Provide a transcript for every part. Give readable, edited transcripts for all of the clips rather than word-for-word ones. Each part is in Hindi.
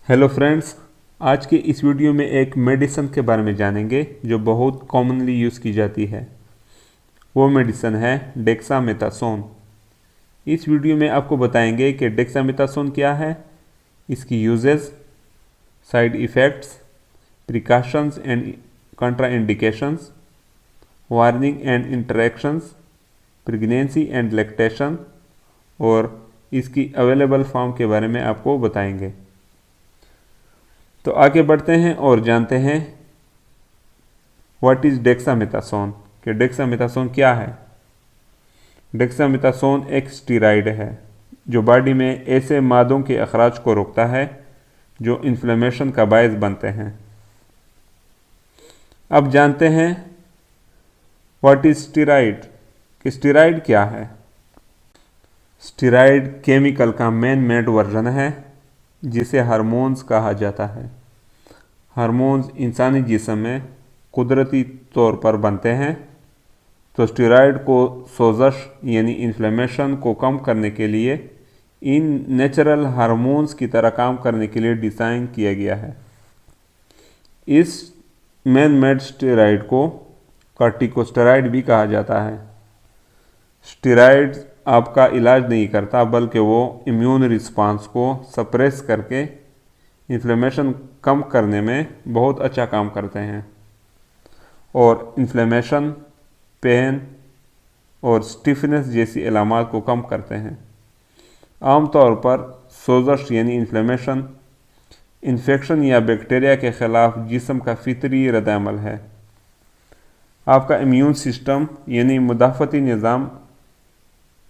हेलो फ्रेंड्स, आज के इस वीडियो में एक मेडिसिन के बारे में जानेंगे जो बहुत कॉमनली यूज़ की जाती है। वो मेडिसिन है डेक्सामेथासोन। इस वीडियो में आपको बताएंगे कि डेक्सामेथासोन क्या है, इसकी uses, side effects, precautions and contraindications, warning and interactions, pregnancy and lactation और इसकी अवेलेबल फॉर्म के बारे में आपको बताएंगे। तो आगे बढ़ते हैं और जानते हैं व्हाट इज़ डेक्सामेथासोन, कि डेक्सामेथासोन क्या है। डेक्सामेथासोन एक स्टीराइड है जो बॉडी में ऐसे मादों के अखराज को रोकता है जो इन्फ्लेमेशन का बायस बनते हैं। अब जानते हैं व्हाट इज़ स्टीराइड, कि स्टीराइड क्या है। स्टीराइड केमिकल का मैन मेड वर्जन है जिसे हार्मोन्स कहा जाता है। हार्मोन्स इंसानी जिस्म में कुदरती तौर पर बनते हैं, तो स्टीरॉयड को सोजश यानी इन्फ्लेमेशन को कम करने के लिए इन नेचुरल हार्मोन्स की तरह काम करने के लिए डिज़ाइन किया गया है। इस मैन मेड स्टीरॉयड को कॉर्टिकोस्टेरॉयड भी कहा जाता है। स्टीरॉयड आपका इलाज नहीं करता, बल्कि वो इम्यून रिस्पांस को सप्रेस करके इन्फ्लेमेशन कम करने में बहुत अच्छा काम करते हैं और इन्फ्लेमेशन, पेन और स्टिफनेस जैसी अलामात को कम करते हैं। आमतौर पर सोजश यानी इन्फ्लेमेशन इन्फेक्शन या बैक्टीरिया के ख़िलाफ़ जिस्म का फितरी रद्द-ए-अमल है। आपका इम्यून सिस्टम यानी मुदाफ़ती निज़ाम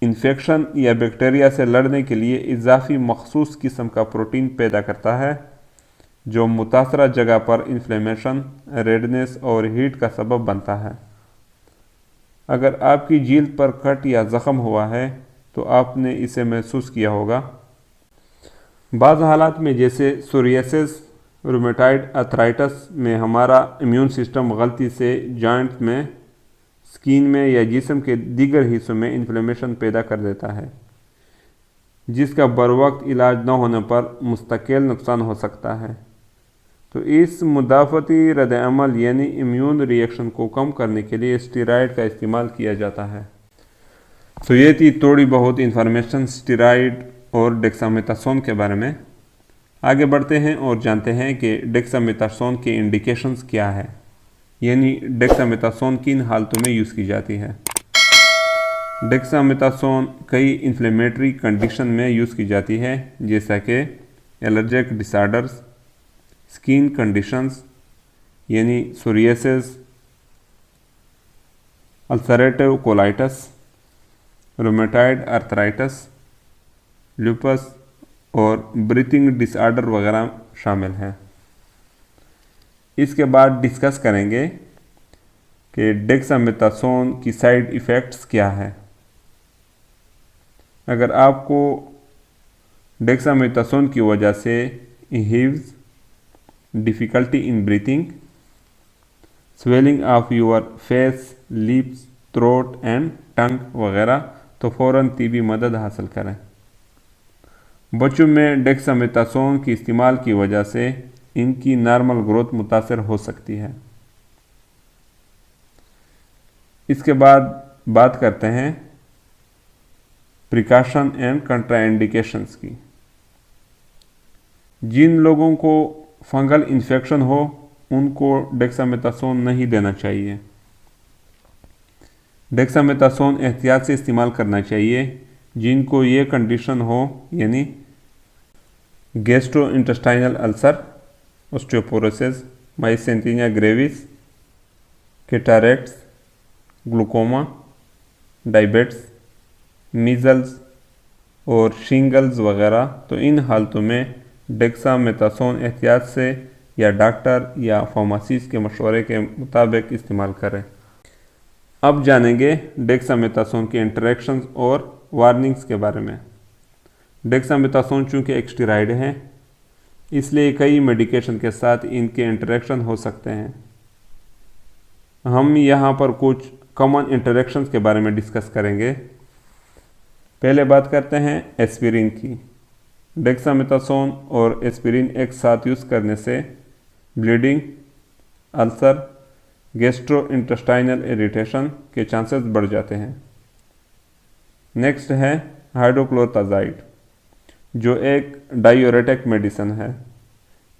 इन्फेक्शन या बैक्टीरिया से लड़ने के लिए इजाफी मखसूस किस्म का प्रोटीन पैदा करता है जो मुतासरा जगह पर इन्फ्लेमेशन, रेडनेस और हीट का सबब बनता है। अगर आपकी जील्द पर कट या ज़ख़म हुआ है तो आपने इसे महसूस किया होगा। बाज़ हालात में जैसे सोरियासिस, रूमेटॉइड आर्थराइटिस में हमारा इम्यून सिस्टम गलती से जॉइंट में, स्किन में या जिस्म के दीगर हिस्सों में इन्फ्लेमेशन पैदा कर देता है, जिसका बरवक्त इलाज न होने पर मुस्तकिल नुकसान हो सकता है। तो इस मुदाफ़ती रद्द-ए-अमल यानी इम्यून रिएक्शन को कम करने के लिए स्टीरॉयड का इस्तेमाल किया जाता है। तो ये थी थोड़ी बहुत इंफॉर्मेशन स्टीरॉयड और डेक्सामेथासोन के बारे में। आगे बढ़ते हैं और जानते हैं कि डेक्सामेथासोन के इंडिकेशंस क्या है, यानी डेक्सामेथासोन किन हालतों में यूज़ की जाती है। डेक्सामेथासोन कई इन्फ्लेमेटरी कंडीशन में यूज़ की जाती है, जैसा कि एलर्जिक डिसऑर्डर्स, स्किन कंडीशंस यानी psoriasis, ulcerative colitis, rheumatoid arthritis, lupus और ब्रीथिंग डिसऑर्डर वगैरह शामिल हैं। इसके बाद डिस्कस करेंगे कि डेक्सामेथासोन की साइड इफ़ेक्ट्स क्या है। अगर आपको डेक्सामेथासोन की वजह से hives, difficulty in breathing, swelling of your face, lips, throat and tongue वगैरह, तो फ़ौरन तिब्बी मदद हासिल करें। बच्चों में डेक्सामेथासोन के इस्तेमाल की वजह से इनकी नॉर्मल ग्रोथ मुतासर हो सकती है। इसके बाद बात करते हैं प्रिकॉशन एंड कंट्राइंडिकेशंस की। जिन लोगों को फंगल इन्फेक्शन हो उनको डेक्सामेथासोन नहीं देना चाहिए। डेक्सामेथासोन एहतियात से इस्तेमाल करना चाहिए जिनको ये कंडीशन हो, यानी gastrointestinal ulcer, osteoporosis, myasthenia gravis, cataracts, glaucoma, diabetes, measles और शिंगल्स वगैरह। तो इन हालतों में डेक्सामेथासोन एहतियात से या डॉक्टर या फार्मासिस्ट के मशवरे के मुताबिक इस्तेमाल करें। अब जानेंगे डेक्सामेथासोन के इंटरेक्शंस और वार्निंग्स के बारे में। डेक्सामेथासोन चूँकि एक स्टीरॉयड है, इसलिए कई मेडिकेशन के साथ इनके इंटरेक्शन हो सकते हैं। हम यहाँ पर कुछ कॉमन इंटरेक्शंस के बारे में डिस्कस करेंगे। पहले बात करते हैं एस्पिरिन की। डेक्सामेथासोन और एस्पिरिन एक साथ यूज़ करने से ब्लीडिंग, अल्सर, गैस्ट्रोइंटेस्टाइनल इरिटेशन के चांसेस बढ़ जाते हैं। नेक्स्ट है हाइड्रोक्लोरोथाज़ाइड, जो एक डायूरेटिक मेडिसिन है।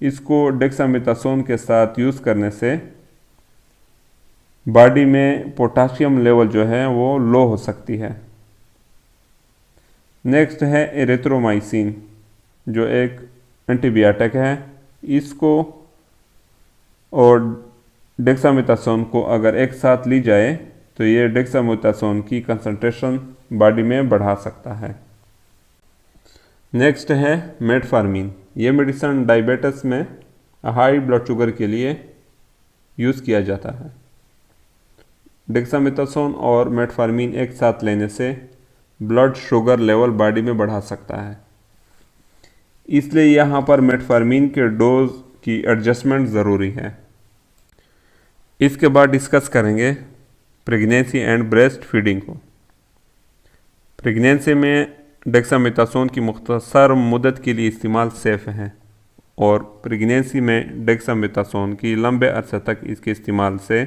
इसको डेक्सामेथासोन के साथ यूज़ करने से बॉडी में पोटाशियम लेवल जो है वो लो हो सकती है। नेक्स्ट है एरिथ्रोमाइसिन, जो एक एंटीबायोटिक है। इसको और डेक्सामेथासोन को अगर एक साथ ली जाए तो ये डेक्सामेथासोन की कंसंट्रेशन बॉडी में बढ़ा सकता है। नेक्स्ट है मेटफॉर्मिन। ये मेडिसिन डायबिटीज़ में हाई ब्लड शुगर के लिए यूज़ किया जाता है। डेक्सामेथासोन और मेटफॉर्मिन एक साथ लेने से ब्लड शुगर लेवल बॉडी में बढ़ा सकता है, इसलिए यहाँ पर मेटफॉर्मिन के डोज की एडजस्टमेंट ज़रूरी है। इसके बाद डिस्कस करेंगे प्रेगनेंसी एंड ब्रेस्ट फीडिंग को। प्रेगनेंसी में डेक्सामेथासोन की मुख्तसर मुद्दत के लिए इस्तेमाल सेफ़ है और प्रेगनेंसी में डेक्सामेथासोन की लंबे अरसे तक इसके इस्तेमाल से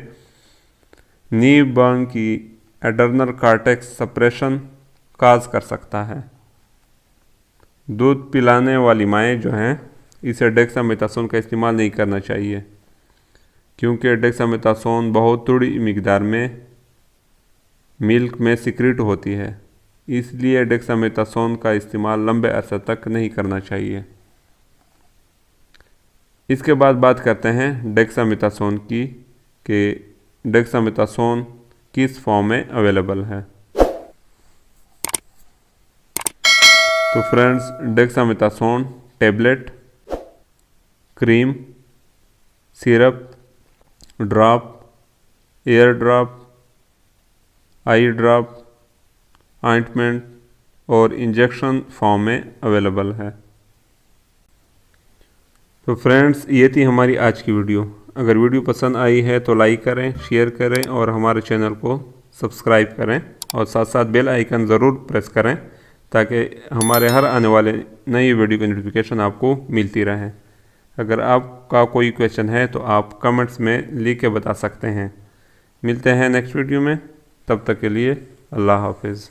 न्यूबॉर्न की एडर्नल कॉर्टेक्स सप्रेशन काज कर सकता है। दूध पिलाने वाली माएँ जो हैं इसे डेक्सामेथासोन का इस्तेमाल नहीं करना चाहिए, क्योंकि डेक्सामेथासोन बहुत थोड़ी मिकदार में मिल्क में सिक्रीट होती है, इसलिए डेक्सामेथासोन का इस्तेमाल लंबे अरसे तक नहीं करना चाहिए। इसके बाद बात करते हैं डेक्सामेथासोन की कि डेक्सामेथासोन किस फॉर्म में अवेलेबल है। तो friends, dexamethasone tablet, cream, syrup, drop, ear drop, eye drop, ointment और इंजेक्शन फॉर्म में अवेलेबल है। तो फ्रेंड्स, ये थी हमारी आज की वीडियो। अगर वीडियो पसंद आई है तो लाइक करें, शेयर करें और हमारे चैनल को सब्सक्राइब करें और साथ साथ बेल आइकन ज़रूर प्रेस करें ताकि हमारे हर आने वाले नई वीडियो की नोटिफिकेशन आपको मिलती रहे। अगर आपका कोई क्वेश्चन है तो आप कमेंट्स में लिख के बता सकते हैं। मिलते हैं नेक्स्ट वीडियो में, तब तक के लिए अल्लाह हाफिज़।